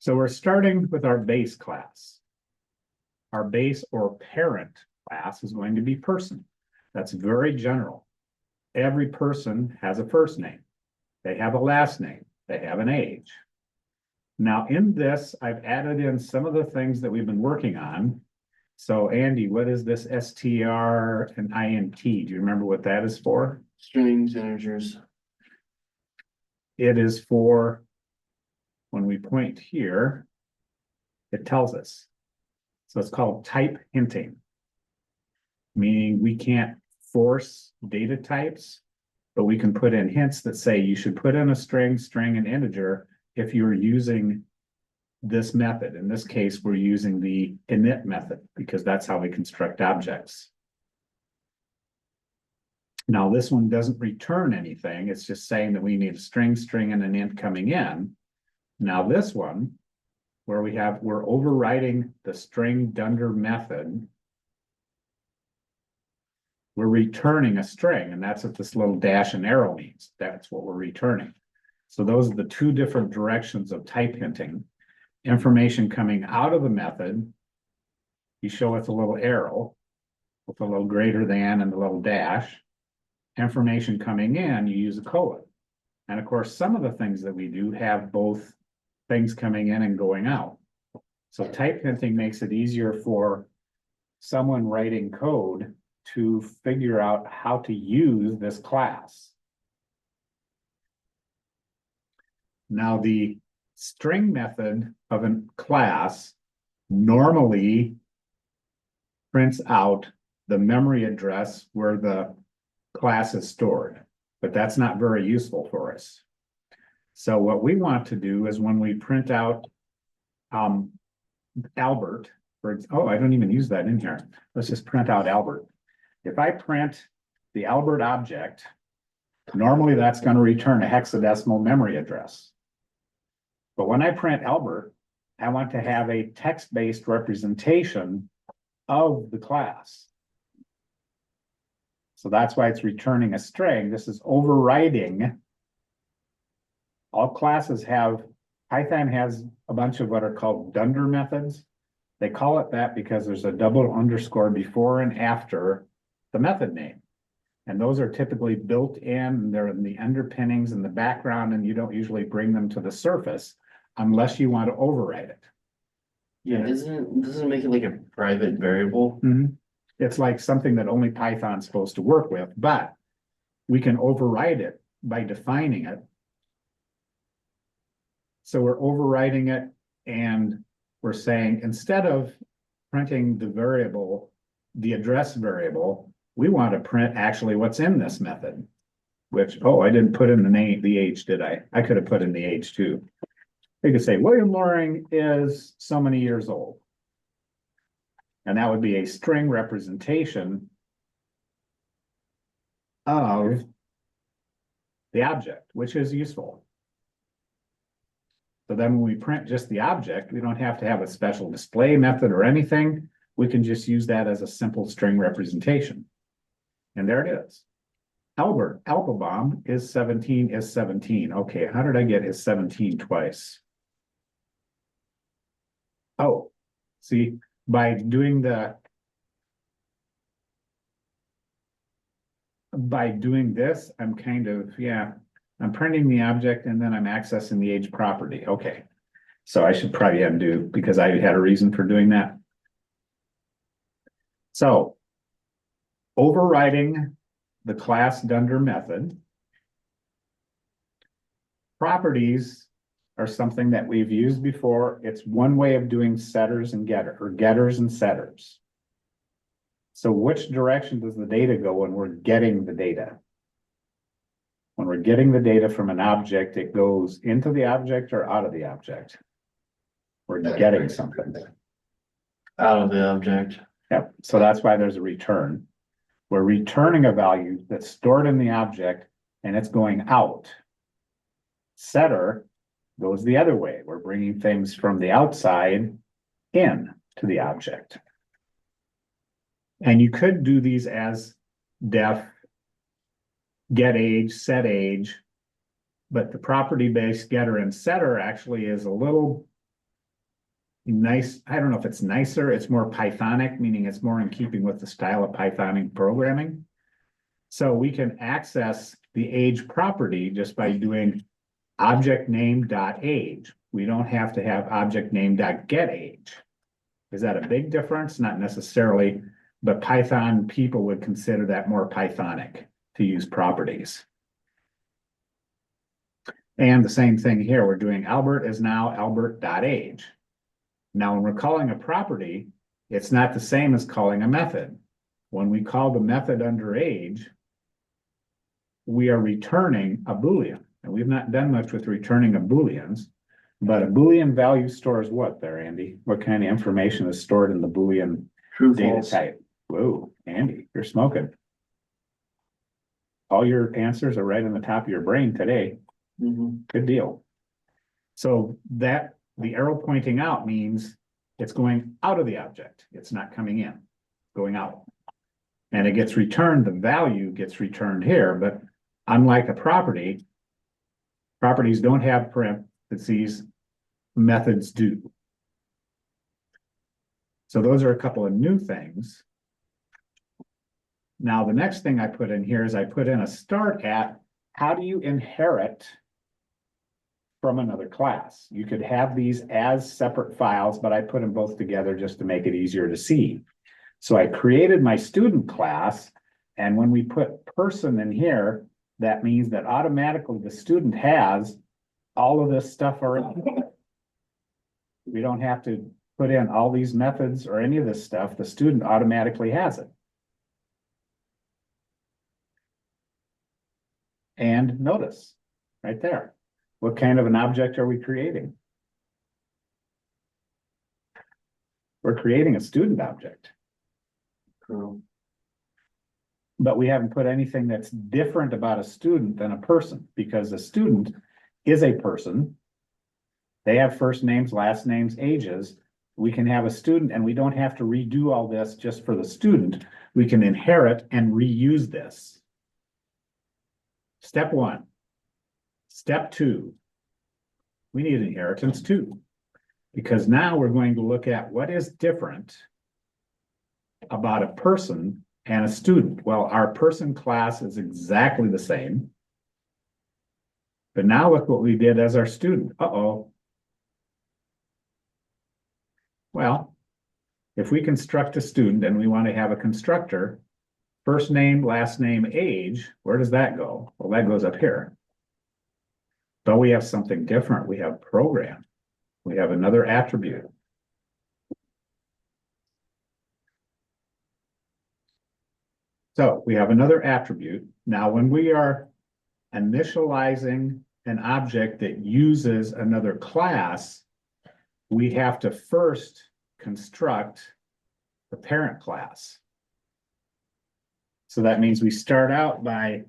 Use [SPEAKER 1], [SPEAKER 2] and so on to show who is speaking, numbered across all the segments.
[SPEAKER 1] So we're starting with our base class. Our base or parent class is going to be person. That's very general. Every person has a first name. They have a last name. They have an age. Now in this, I've added in some of the things that we've been working on. So Andy, what is this str and int? Do you remember what that is for?
[SPEAKER 2] Strings, integers.
[SPEAKER 1] It is for, when we point here, it tells us. So it's called type hinting, meaning we can't force data types, but we can put in hints that say you should put in a string, and integer if you're using this method. In this case, we're using the init method because that's how we construct objects. Now, this one doesn't return anything. It's just saying that we need a string, and an int coming in. Now, this one, where we're overriding the string dunder method. We're returning a string, and that's what this little dash and arrow means. That's what we're returning. So those are the two different directions of type hinting. Information coming out of the method, you show it a little arrow with a little greater than and the little dash. Information coming in, you use a colon. And of course, some of the things that we do have both things coming in and going out. So type hinting makes it easier for someone writing code to figure out how to use this class. Now, the string method of a class normally prints out the memory address where the class is stored, but that's not very useful for us. So what we want to do is when we print out Albert, I don't even use that in here. Let's just print out Albert. If I print the Albert object, normally that's going to return a hexadecimal memory address. But when I print Albert, I want to have a text-based representation of the class. So that's why it's returning a string. This is overriding. All classes have, Python has a bunch of what are called dunder methods. They call it that because there's a double underscore before and after the method name. And those are typically built in, they're in the underpinnings in the background, and you don't usually bring them to the surface unless you want to override it.
[SPEAKER 2] Yeah, doesn't it make it like a private variable?
[SPEAKER 1] Mm-hmm. It's like something that only Python's supposed to work with, but we can override it by defining it. So we're overriding it, and we're saying instead of printing the variable, the address variable, we want to print actually what's in this method, which, I didn't put in the name, the age, did I? I could have put in the age too. You could say William Loring is so many years old. And that would be a string representation of the object, which is useful. So then when we print just the object, we don't have to have a special display method or anything. We can just use that as a simple string representation. And there it is. Albert Applebaum is 17 is 17. Okay, how did I get his 17 twice? Oh, see, by doing this, I'm I'm printing the object and then I'm accessing the age property. Okay, so I should probably undo because I had a reason for doing that. So overriding the class dunder method. Properties are something that we've used before. It's one way of doing setters and getters and setters. So which direction does the data go when we're getting the data? When we're getting the data from an object, it goes into the object or out of the object? We're getting something.
[SPEAKER 2] Out of the object.
[SPEAKER 1] Yep. So that's why there's a return. We're returning a value that's stored in the object and it's going out. Setter goes the other way. We're bringing things from the outside in to the object. And you could do these as def, get age, set age, but the property-based getter and setter actually is a little nice, I don't know if it's nicer, it's more Pythonic, meaning it's more in keeping with the style of Pythonic programming. So we can access the age property just by doing object name dot age. We don't have to have object name dot get age. Is that a big difference? Not necessarily, but Python people would consider that more Pythonic to use properties. And the same thing here, we're doing Albert is now Albert.age. Now, when we're calling a property, it's not the same as calling a method. When we call the method under age, we are returning a Boolean. And we've not done much with returning of Booleans, but a Boolean value stores what there, Andy? What kind of information is stored in the Boolean
[SPEAKER 2] True,
[SPEAKER 1] data
[SPEAKER 2] false.
[SPEAKER 1] type? Whoa, Andy, you're smoking. All your answers are right on the top of your brain today.
[SPEAKER 2] Mhm.
[SPEAKER 1] Good deal. So that the arrow pointing out means it's going out of the object. It's not coming in, going out. And it gets returned, the value gets returned here, but unlike a property, properties don't have parentheses, methods do. So those are a couple of new things. Now, the next thing I put in here is I put in a start at, how do you inherit from another class? You could have these as separate files, but I put them both together just to make it easier to see. So I created my student class, and when we put person in here, that means that automatically the student has all of this stuff already. We don't have to put in all these methods or any of this stuff. The student automatically has it. And notice, right there, what kind of an object are we creating? We're creating a student object,
[SPEAKER 2] True.
[SPEAKER 1] but we haven't put anything that's different about a student than a person, because a student is a person. They have first names, last names, ages. We can have a student and we don't have to redo all this just for the student. We can inherit and reuse this. Step one. Step two. We need inheritance too, because now we're going to look at what is different about a person and a student. Well, our person class is exactly the same. But now look what we did as our student. Uh-oh. Well, if we construct a student and we want to have a constructor, first name, last name, age, where does that go? Well, that goes up here. But we have something different. We have program. We have another attribute. So we have another attribute. Now, when we are initializing an object that uses another class, we have to first construct the parent class. So that means we start out by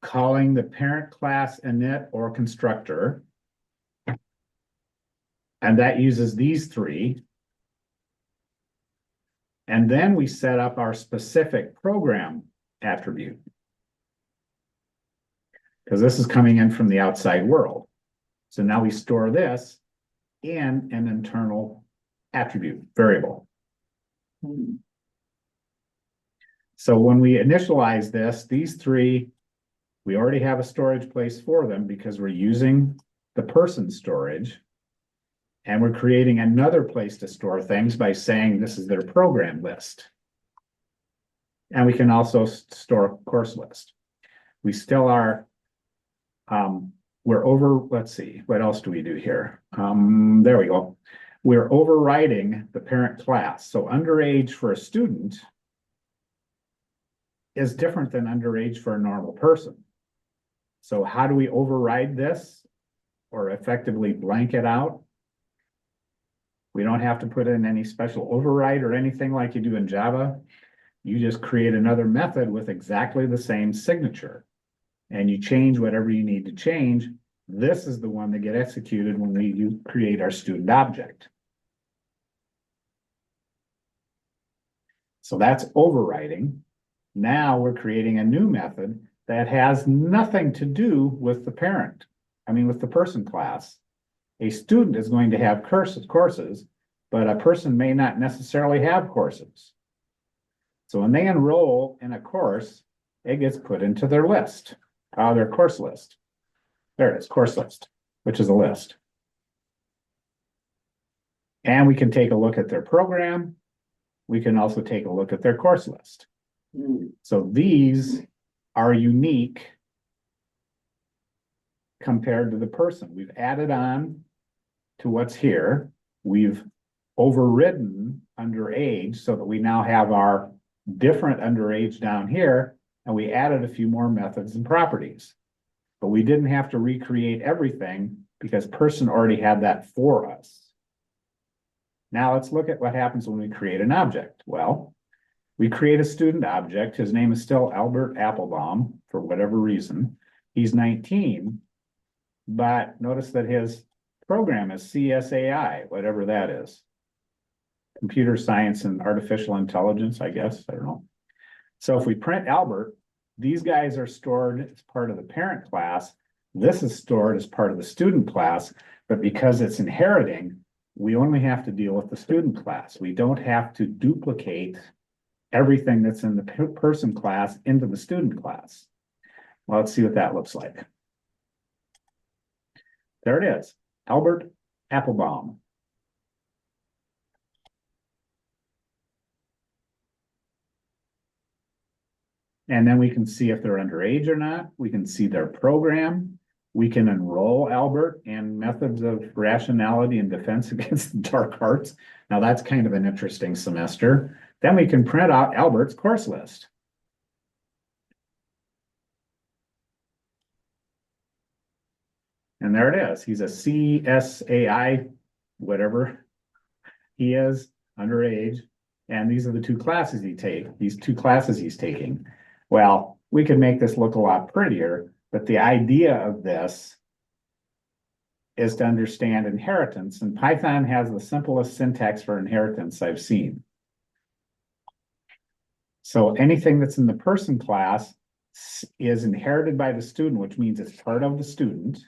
[SPEAKER 1] calling the parent class init or constructor. And that uses these three. And then we set up our specific program attribute, because this is coming in from the outside world. So now we store this in an internal attribute variable. So when we initialize this, these three, we already have a storage place for them because we're using the person storage. And we're creating another place to store things by saying this is their program list. And we can also store course list. We still are, we're over, let's see, what else do we do here? There we go. We're overriding the parent class. So underage for a student is different than underage for a normal person. So how do we override this or effectively blank it out? We don't have to put in any special override or anything like you do in Java. You just create another method with exactly the same signature. And you change whatever you need to change. This is the one that gets executed when we create our student object. So that's overriding. Now we're creating a new method that has nothing to do with the parent. I mean, with the person class. A student is going to have courses. but a person may not necessarily have courses. So when they enroll in a course, it gets put into their list, their course list. There it is, course list, which is a list. And we can take a look at their program. We can also take a look at their course list. So these are unique compared to the person. We've added on to what's here. We've overridden underage so that we now have our different underage down here, and we added a few more methods and properties. But we didn't have to recreate everything because person already had that for us. Now let's look at what happens when we create an object. Well, we create a student object. His name is still Albert Applebaum for whatever reason. He's 19, but notice that his program is CSAI, whatever that is. Computer science and artificial intelligence, I guess. I don't know. So if we print Albert, these guys are stored as part of the parent class. This is stored as part of the student class, but because it's inheriting, we only have to deal with the student class. We don't have to duplicate everything that's in the person class into the student class. Well, let's see what that looks like. There it is, Albert Applebaum. And then we can see if they're underage or not. We can see their program. We can enroll Albert in methods of rationality and defense against the dark arts. Now that's kind of an interesting semester. Then we can print out Albert's course list. And there it is. He's a CSAI, whatever he is, underage. And these are the two classes these two classes he's taking. Well, we could make this look a lot prettier, but the idea of this is to understand inheritance, and Python has the simplest syntax for inheritance I've seen. So anything that's in the person class is inherited by the student, which means it's part of the student.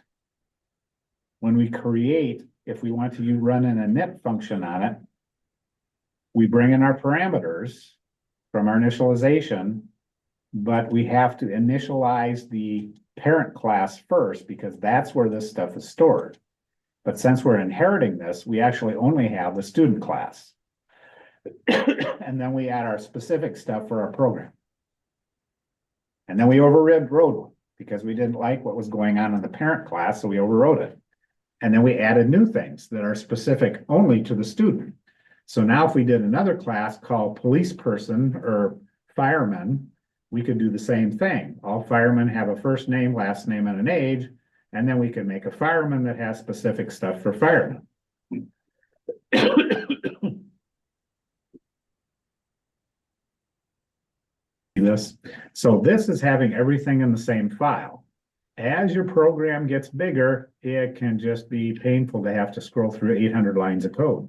[SPEAKER 1] When we create, if we want to run an init function on it, we bring in our parameters from our initialization, but we have to initialize the parent class first because that's where this stuff is stored. But since we're inheriting this, we actually only have the student class. And then we add our specific stuff for our program. And then we overrode one because we didn't like what was going on in the parent class, so we overrode it. And then we added new things that are specific only to the student. So now if we did another class called police person or fireman, we could do the same thing. All firemen have a first name, last name, and an age, and then we can make a fireman that has specific stuff for firemen. So this is having everything in the same file. As your program gets bigger, it can just be painful to have to scroll through 800 lines of code.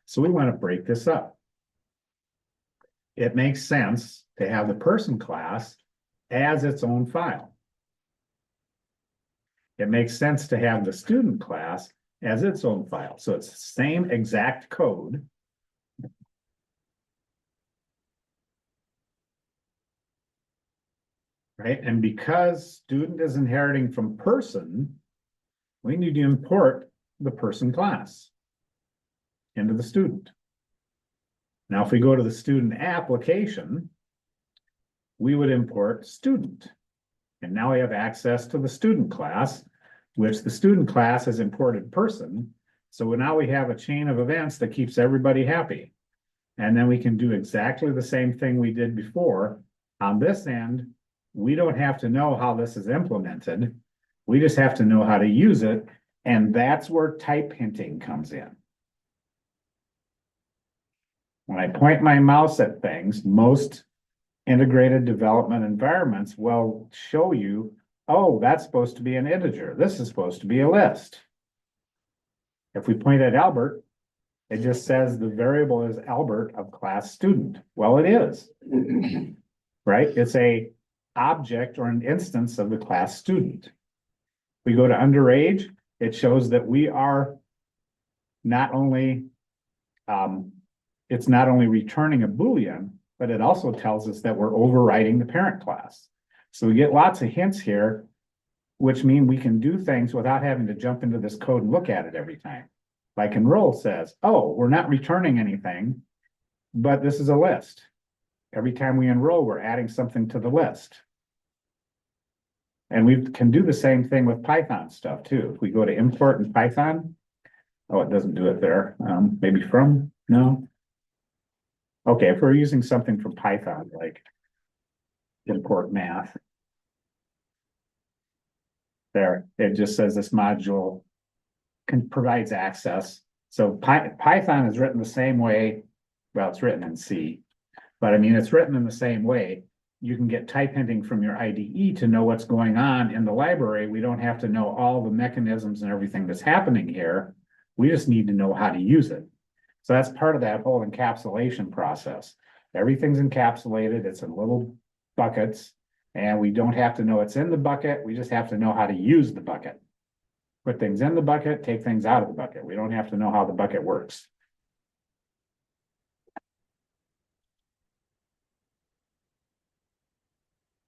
[SPEAKER 1] So we want to break this up. It makes sense to have the person class as its own file. It makes sense to have the student class as its own file. So it's the same exact code. Right? And because student is inheriting from person, we need to import the person class into the student. Now, if we go to the student application, we would import student. And now we have access to the student class, which the student class has imported person. So now we have a chain of events that keeps everybody happy. And then we can do exactly the same thing we did before. On this end, we don't have to know how this is implemented. We just have to know how to use it. And that's where type hinting comes in. When I point my mouse at things, most integrated development environments will show you, oh, that's supposed to be an integer. This is supposed to be a list. If we point at Albert, it just says the variable is Albert of class student. Well, it is, right? It's a object or an instance of the class student. We go to underage, it shows that we are not only it's not only returning a Boolean, but it also tells us that we're overriding the parent class. So we get lots of hints here, which mean we can do things without having to jump into this code and look at it every time. Like enroll says, oh, we're not returning anything, but this is a list. Every time we enroll, we're adding something to the list. And we can do the same thing with Python stuff too. If we go to import in Python, oh, it doesn't do it there. Maybe from, no. Okay, if we're using something from Python, like import math. There, it just says this module provides access. So Python is written the same way. Well, it's written in C, but I mean, it's written in the same way. You can get type hinting from your IDE to know what's going on in the library. We don't have to know all the mechanisms and everything that's happening here. We just need to know how to use it. So that's part of that whole encapsulation process. Everything's encapsulated. It's in little buckets, and we don't have to know it's in the bucket. We just have to know how to use the bucket. Put things in the bucket, take things out of the bucket. We don't have to know how the bucket works.